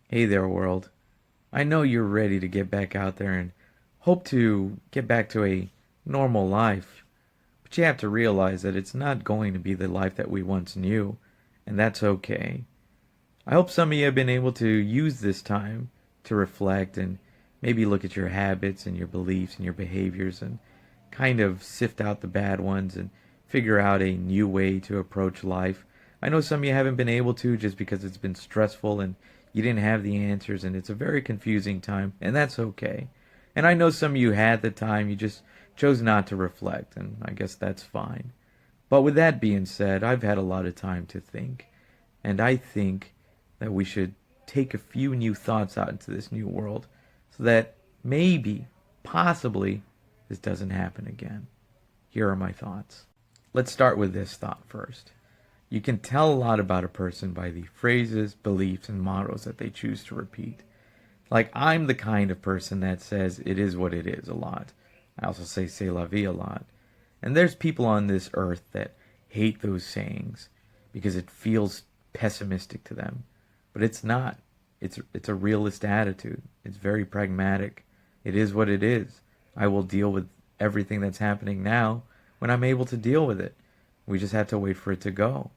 Hey there, world. I know you're ready to get back out there and hope to get back to a normal life, but you have to realize that it's not going to be the life that we once knew, and that's okay. I hope some of you have been able to use this time to reflect and maybe look at your habits and your beliefs and your behaviors and kind of sift out the bad ones and figure out a new way to approach life. I know some of you haven't been able to just because it's been stressful and you didn't have the answers and it's a very confusing time, and that's okay. And I know some of you had the time, you just chose not to reflect, and I guess that's fine. But with that being said, I've had a lot of time to think, and I think that we should take a few new thoughts out into this new world so that maybe, possibly, this doesn't happen again. Here are my thoughts. Let's start with this thought first. You can tell a lot about a person by the phrases, beliefs, and mottos that they choose to repeat. Like, I'm the kind of person that says it is what it is a lot. I also say c'est la vie a lot. And there's people on this earth that hate those sayings because it feels pessimistic to them. But it's not. It's a realist attitude. It's very pragmatic. It is what it is. I will deal with everything that's happening now when I'm able to deal with it. We just have to wait for it to go.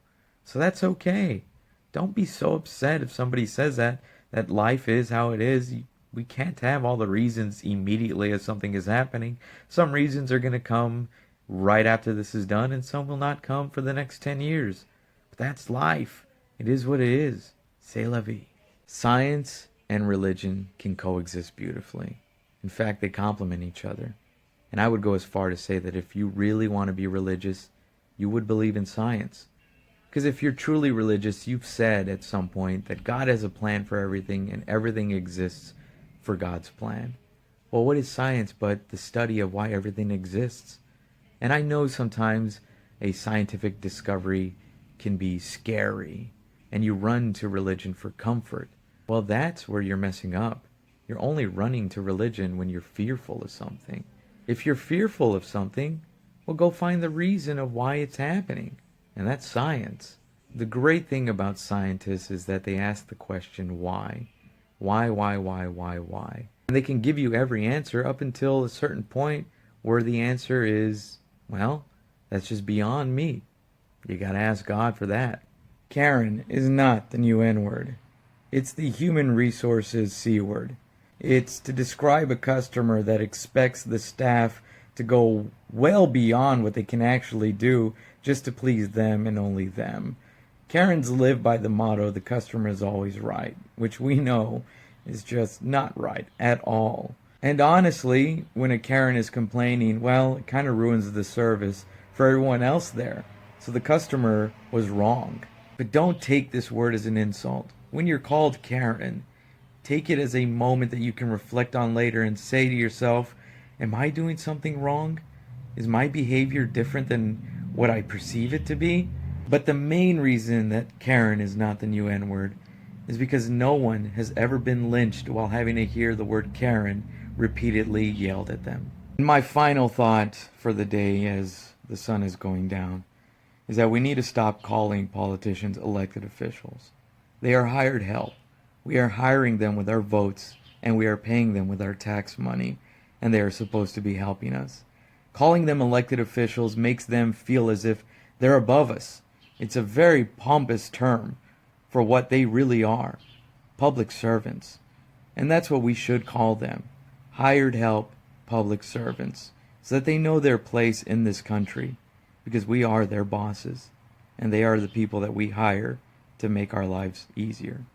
So that's okay. Don't be so upset if somebody says that life is how it is. We can't have all the reasons immediately as something is happening. Some reasons are going to come right after this is done, and some will not come for the next 10 years. But that's life. It is what it is. C'est la vie. Science and religion can coexist beautifully. In fact, they complement each other. And I would go as far to say that if you really want to be religious, you would believe in science. Because if you're truly religious, you've said at some point that God has a plan for everything and everything exists for God's plan. Well, what is science but the study of why everything exists? And I know sometimes a scientific discovery can be scary and you run to religion for comfort. Well, that's where you're messing up. You're only running to religion when you're fearful of something. If you're fearful of something, well, go find the reason of why it's happening. And that's science. The great thing about scientists is that they ask the question why. Why? And they can give you every answer up until a certain point where the answer is, well, that's just beyond me. You gotta ask God for that. Karen is not the new N word. It's the human resources C word. It's to describe a customer that expects the staff to go well beyond what they can actually do just to please them and only them. Karens live by the motto, the customer is always right, which we know is just not right at all. And honestly, when a Karen is complaining, well, it kind of ruins the service for everyone else there. So the customer was wrong. But don't take this word as an insult. When you're called Karen, take it as a moment that you can reflect on later and say to yourself, am I doing something wrong? Is my behavior different than what I perceive it to be? But the main reason that Karen is not the new N word is because no one has ever been lynched while having to hear the word Karen repeatedly yelled at them. And my final thought for the day as the sun is going down is that we need to stop calling politicians elected officials. They are hired help. We are hiring them with our votes and we are paying them with our tax money, and they are supposed to be helping us. Calling them elected officials makes them feel as if they're above us. It's a very pompous term for what they really are, public servants. And that's what we should call them, hired help public servants, so that they know their place in this country, because we are their bosses, and they are the people that we hire to make our lives easier.